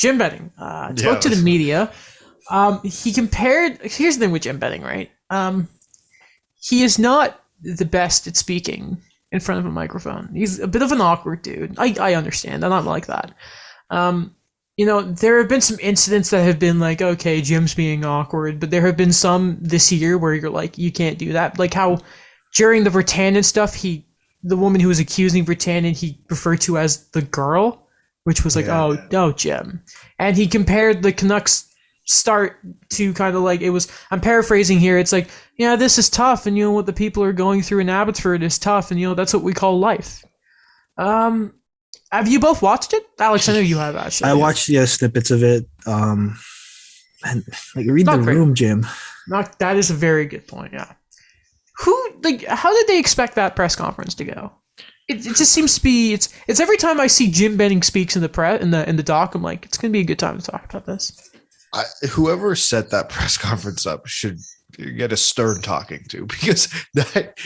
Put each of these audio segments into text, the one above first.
Jim Benning spoke to the media. He compared. Here's the thing with Jim Benning, right? He is not the best at speaking in front of a microphone. He's a bit of an awkward dude. I understand. I'm not like that. There have been some incidents that have been like, okay, Jim's being awkward, but there have been some this year where you're like, you can't do that. Like how during the Virtanen stuff, the woman who was accusing Virtanen, he referred to as the girl, which was like, oh, no, Jim. And he compared the Canucks start to kind of like, I'm paraphrasing here. It's like, yeah, this is tough. And what the people are going through in Abbotsford is tough. And that's what we call life. Have you both watched it? Alex, I know you have actually. I watched snippets of it. And read the room, Jim. That is a very good point, yeah. How did they expect that press conference to go? It just seems to be it's every time I see Jim Benning speaks in the doc, I'm like, it's gonna be a good time to talk about this. Whoever set that press conference up should get a stern talking to, because that,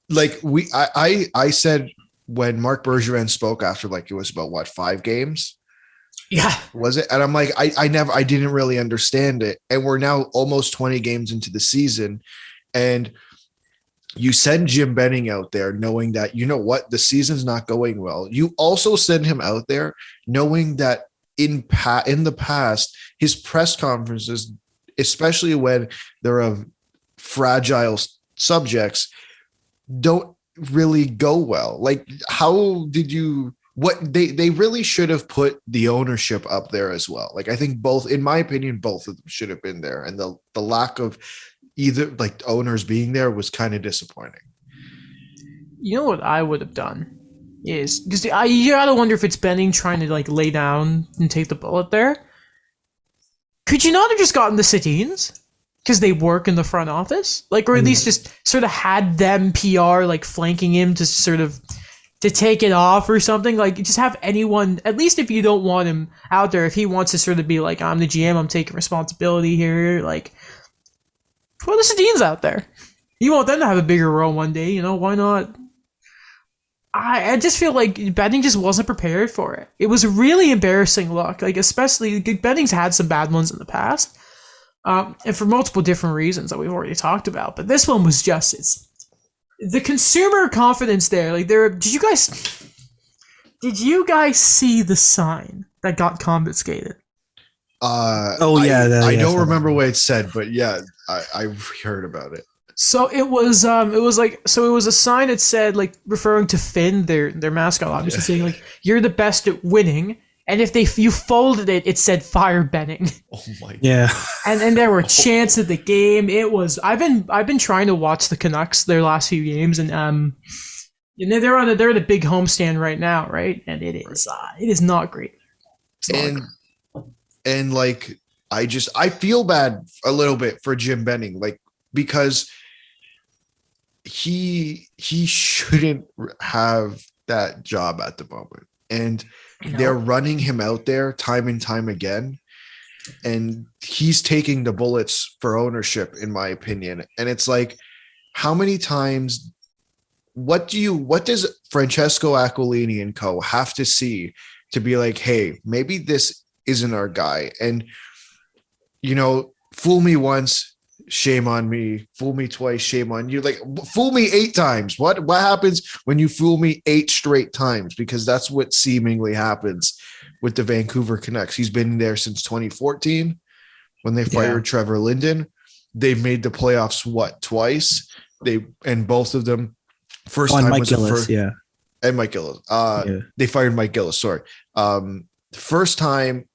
like, I said when Marc Bergevin spoke after, like, it was about 5 games. Yeah. Was it? And I'm like, I didn't really understand it. And we're now almost 20 games into the season, and you send Jim Benning out there knowing that, the season's not going well. You also send him out there knowing that in the past, his press conferences, especially when they're of fragile subjects, don't really go well. Like, how did you? What they really should have put the ownership up there as well. Like, I think in my opinion, both of them should have been there, and the lack of either, like, owners being there was kind of disappointing. You know what I would have done is, because you gotta wonder if it's Benning trying to, like, lay down and take the bullet there. Could you not have just gotten the Sedins? Because they work in the front office? Like, or at least just sort of had them PR, like, flanking him to sort of to take it off or something. Like, just have anyone, at least if you don't want him out there, if he wants to sort of be like, I'm the GM, I'm taking responsibility here, like, put the Sedins out there. You want them to have a bigger role one day, why not? I just feel like Benning just wasn't prepared for it. It was a really embarrassing look, like, especially Benning's had some bad ones in the past, and for multiple different reasons that we've already talked about. But this one was just, it's the consumer confidence there. Like, did you guys see the sign that got confiscated? I don't remember what it said, but yeah, I heard about it. So it was a sign that said, like, referring to Finn, their mascot, obviously, saying, like, you're the best at winning. And if you folded it, it said fire Benning. Oh my God. Yeah. And there were chants at the game. It was, I've been trying to watch the Canucks their last few games, and they're at a big homestand right now, right? And it is not great. And like, I feel bad a little bit for Jim Benning, like, because he shouldn't have that job at the moment, and they're running him out there time and time again, and he's taking the bullets for ownership, in my opinion. And it's like, how many times, what does Francesco Aquilini and co have to see to be like, hey, maybe this isn't our guy? And fool me once, shame on me. Fool me twice, shame on you. Like, fool me 8 times. What happens when you fool me 8 straight times? Because that's what seemingly happens with the Vancouver Canucks. He's been there since 2014 when they fired Trevor Linden. They've made the playoffs twice. And both of them, first time Mike was Gillis, and Mike Gillis. They fired Mike Gillis. Sorry. The first time,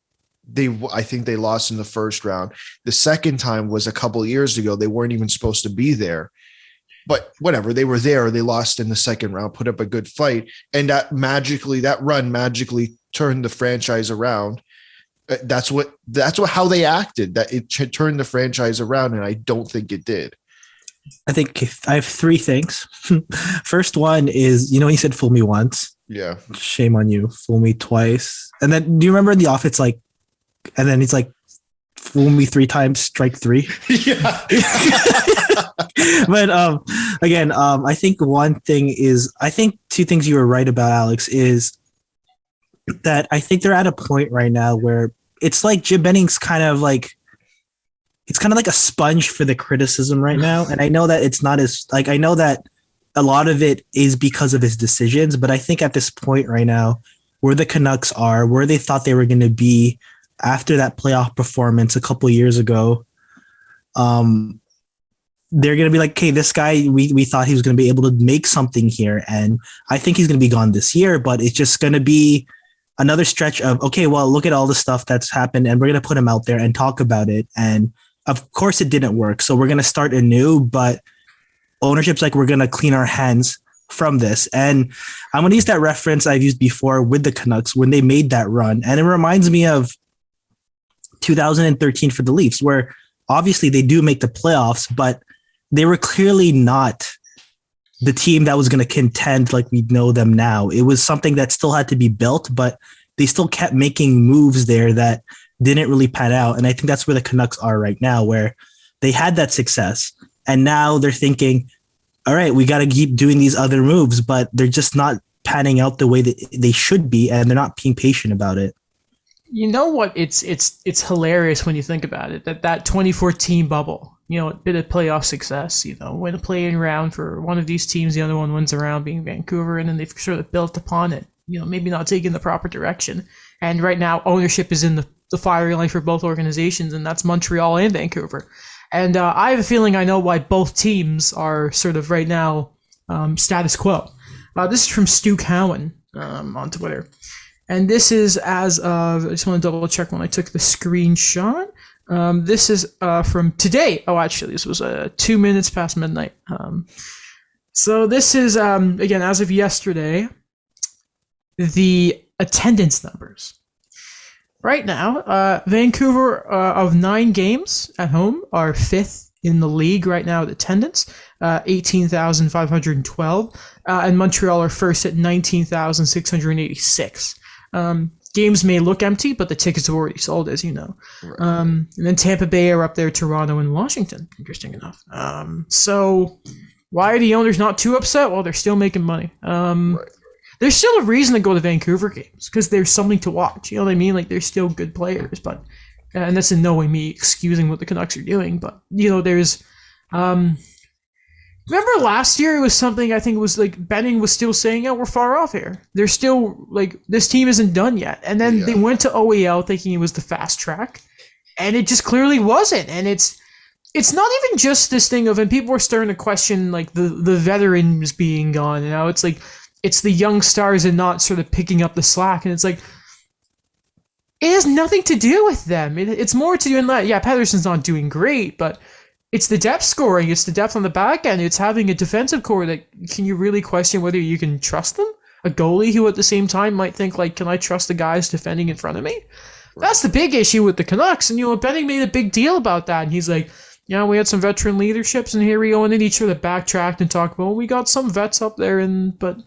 I think they lost in the first round. The second time was a couple of years ago. They weren't even supposed to be there, but whatever, they were there. They lost in the second round, put up a good fight, and that run magically turned the franchise around. That's how they acted. That it turned the franchise around, and I don't think it did. I think I have 3 things. First one is, he said, fool me once. Yeah. Shame on you. Fool me twice. And then, do you remember in the office, like, and then he's like, fool me 3 times, strike 3. Yeah. But again, I think one thing is, I think 2 things you were right about, Alex, is that I think they're at a point right now where it's like Jim Benning's kind of like it's kind of like a sponge for the criticism right now. And I know that it's not as like I know that a lot of it is because of his decisions, but I think at this point right now, where the Canucks are, where they thought they were going to be after that playoff performance a couple years ago, they're going to be like, okay, this guy, we thought he was going to be able to make something here. And I think he's going to be gone this year, but it's just going to be another stretch of, okay, well, look at all the stuff that's happened and we're going to put him out there and talk about it. And of course it didn't work. So we're going to start anew, but ownership's like, we're going to clean our hands from this. And I'm going to use that reference I've used before with the Canucks when they made that run. And it reminds me of 2013 for the Leafs, where obviously they do make the playoffs, but they were clearly not the team that was going to contend like we know them now. It was something that still had to be built, but they still kept making moves there that didn't really pan out. And I think that's where the Canucks are right now, where they had that success and now they're thinking, all right, we got to keep doing these other moves, but they're just not panning out the way that they should be. And they're not being patient about it. You know what? It's hilarious when you think about it. That 2014 bubble, a bit of playoff success. Win a play-in round for one of these teams, the other one wins a round, being Vancouver, and then they've sort of built upon it. Maybe not taking the proper direction. And right now, ownership is in the firing line for both organizations, and that's Montreal and Vancouver. And I have a feeling I know why both teams are sort of right now status quo. This is from Stu Cowan on Twitter. And this is as of, I just want to double check when I took the screenshot. This is from today. Oh, actually, this was 2 minutes past midnight. So this is, again, as of yesterday, the attendance numbers. Right now, Vancouver, of 9 games at home, are 5th in the league right now at attendance, 18,512. And Montreal are first at 19,686. Games may look empty, but the tickets are already sold, as you know. Right. And then Tampa Bay are up there, Toronto and Washington, interesting enough. So why are the owners not too upset? Well, they're still making money. Right. There's still a reason to go to Vancouver games, because there's something to watch. You know what I mean? Like, they're still good players, but, and that's in no way me excusing what the Canucks are doing, but, there's, remember last year it was something, I think it was like Benning was still saying, we're far off here. They're still like, this team isn't done yet. And then they went to OEL thinking it was the fast track, and it just clearly wasn't. And it's not even just this thing of, and people were starting to question like the veterans being gone. It's like, it's the young stars and not sort of picking up the slack. And it's like, it has nothing to do with them. It's more to do in that, Pettersson's not doing great, but it's the depth scoring. It's the depth on the back end. It's having a defensive core that, can you really question whether you can trust them? A goalie who at the same time might think like, can I trust the guys defending in front of me? Right. That's the big issue with the Canucks. And, Benning made a big deal about that. And he's like, we had some veteran leaderships and here we go. And then he sort of backtracked and talked about, we got some vets up there. But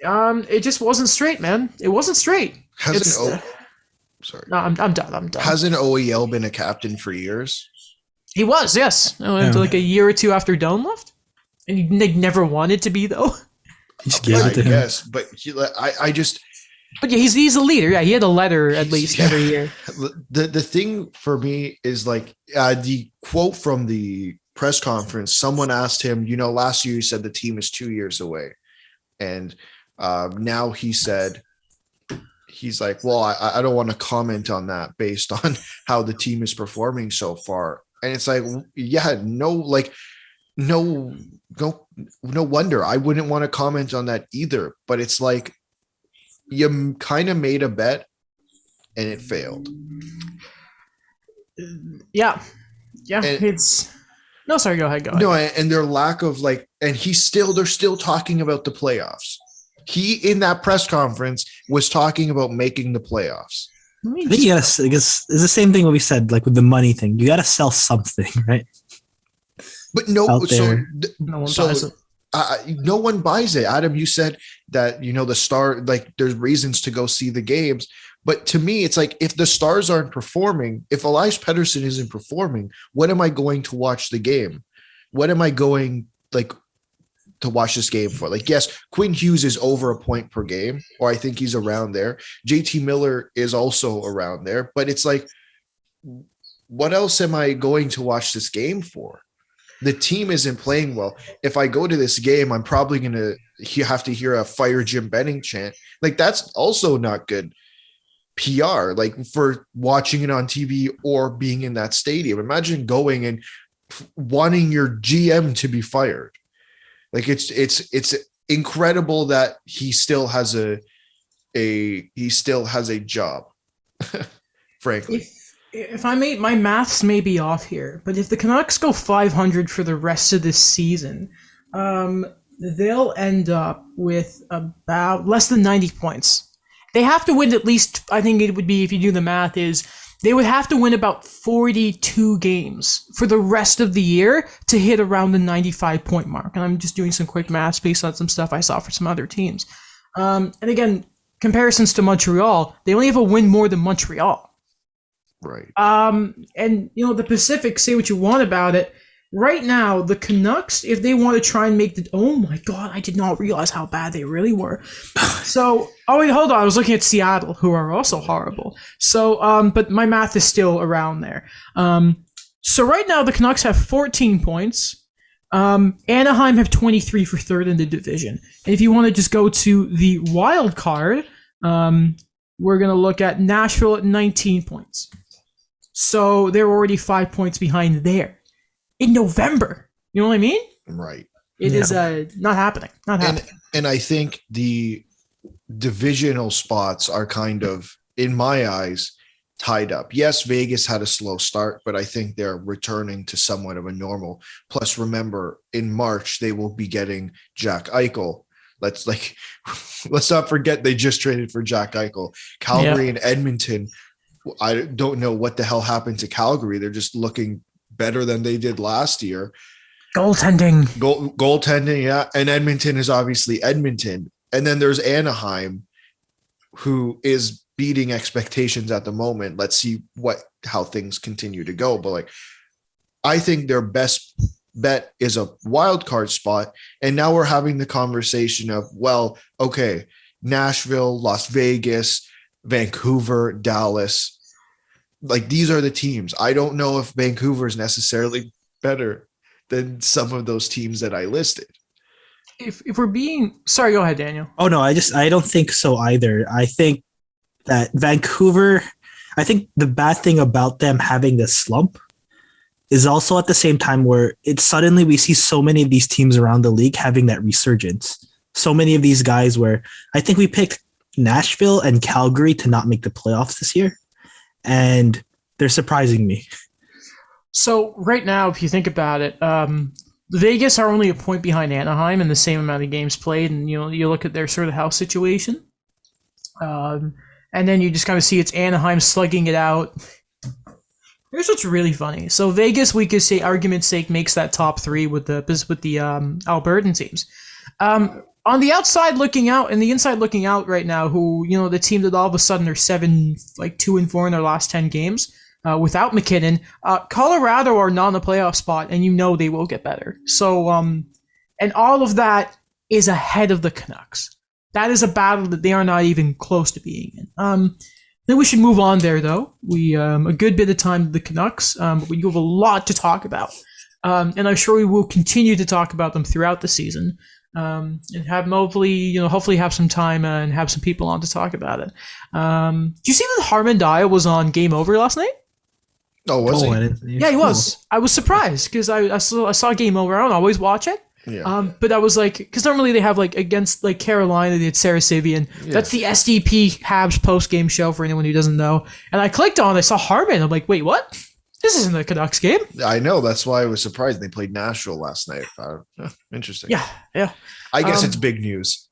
it just wasn't straight, man. It wasn't straight. Sorry. No, I'm done. I'm done. Hasn't OEL been a captain for years? He was, yes. Until like a year or two after Doan left. And he never wanted to be, though. Just gave it to him. Yes, but I just... But yeah, he's a leader. Yeah, he had a letter at least every year. The thing for me is like the quote from the press conference, someone asked him, last year you said the team is 2 years away. And now he's like, well, I don't want to comment on that based on how the team is performing so far. And it's like, no wonder. I wouldn't want to comment on that either. But it's like, you kind of made a bet and it failed. Yeah. And, no, sorry, go ahead. No, and their lack of like, and they're still talking about the playoffs. He, in that press conference, was talking about making the playoffs. I think I guess it's the same thing what we said, like with the money thing. You got to sell something, right? But no one buys it. No one buys it. Adam, you said that the star, like there's reasons to go see the games, but to me, it's like if the stars aren't performing, if Elias Pettersson isn't performing, what am I going to watch the game? What am I going like? to watch this game for. Like, yes, Quinn Hughes is over a point per game, or I think he's around there. JT Miller is also around there, but it's like, what else am I going to watch this game for? The team isn't playing well. If I go to this game, I'm probably going to have to hear a fire Jim Benning chant. Like, that's also not good PR, like for watching it on TV or being in that stadium. Imagine going and wanting your GM to be fired. Like, it's incredible that he still has a job. Frankly. If I may, my maths may be off here, but if the Canucks go 500 for the rest of this season, they'll end up with about less than 90 points. They have to win at least, I think it would be, if you do the math, is they would have to win about 42 games for the rest of the year to hit around the 95-point mark. And I'm just doing some quick maths based on some stuff I saw for some other teams. And again, comparisons to Montreal, they only have a win more than Montreal. Right. And the Pacific, say what you want about it. Right now, the Canucks, if they want to try and make oh my God, I did not realize how bad they really were. So, oh wait, hold on. I was looking at Seattle, who are also horrible. So, but my math is still around there. So right now, the Canucks have 14 points. Anaheim have 23 for third in the division. And if you want to just go to the wild card, we're going to look at Nashville at 19 points. So they're already 5 points behind there. In November. You know what I mean? Right. It is not happening. Not happening. And I think the divisional spots are kind of, in my eyes, tied up. Yes, Vegas had a slow start, but I think they're returning to somewhat of a normal. Plus, remember, in March, they will be getting Jack Eichel. Let's not forget they just traded for Jack Eichel. Calgary and Edmonton, I don't know what the hell happened to Calgary. They're just looking better than they did last year. Goaltending. Goaltending, yeah. And Edmonton is obviously Edmonton. And then there's Anaheim, who is beating expectations at the moment. Let's see how things continue to go. But I think their best bet is a wild card spot. And now we're having the conversation of, well, okay, Nashville, Las Vegas, Vancouver, Dallas. These are the teams. I don't know if Vancouver is necessarily better than some of those teams that I listed. If we're being sorry, go ahead, Daniel. Oh no, I don't think so either. I think that Vancouver, I think the bad thing about them having this slump is also at the same time where it's suddenly we see so many of these teams around the league having that resurgence. So many of these guys where I think we picked Nashville and Calgary to not make the playoffs this year. And they're surprising me. So right now, if you think about it, Vegas are only a point behind Anaheim in the same amount of games played, and you look at their sort of health situation, and then you just kind of see it's Anaheim slugging it out. Here's what's really funny. So Vegas, we could say, argument's sake, makes that top three with the Albertan teams. On the outside looking out and the inside looking out right now, who, the team that all of a sudden are 2-4 in their last 10 games without McKinnon, Colorado are not in a playoff spot, and they will get better. So, and all of that is ahead of the Canucks. That is a battle that they are not even close to being in. Then we should move on there, though. We a good bit of time to the Canucks, but we have a lot to talk about. And I'm sure we will continue to talk about them throughout the season. And have hopefully have some time and have some people on to talk about it. Do you see that Harman Daya was on Game Over last night? Oh, was he? Yeah, he was. I was surprised because I saw Game Over. I don't always watch it. Yeah. But I was because normally they have against Carolina, they had Sarah Sivian. Yeah. That's the SDP Habs post game show for anyone who doesn't know. And I clicked on it, I saw Harman. I'm like, wait, what? This isn't the Canucks game. I know. That's why I was surprised they played Nashville last night. Interesting. Yeah. I guess it's big news.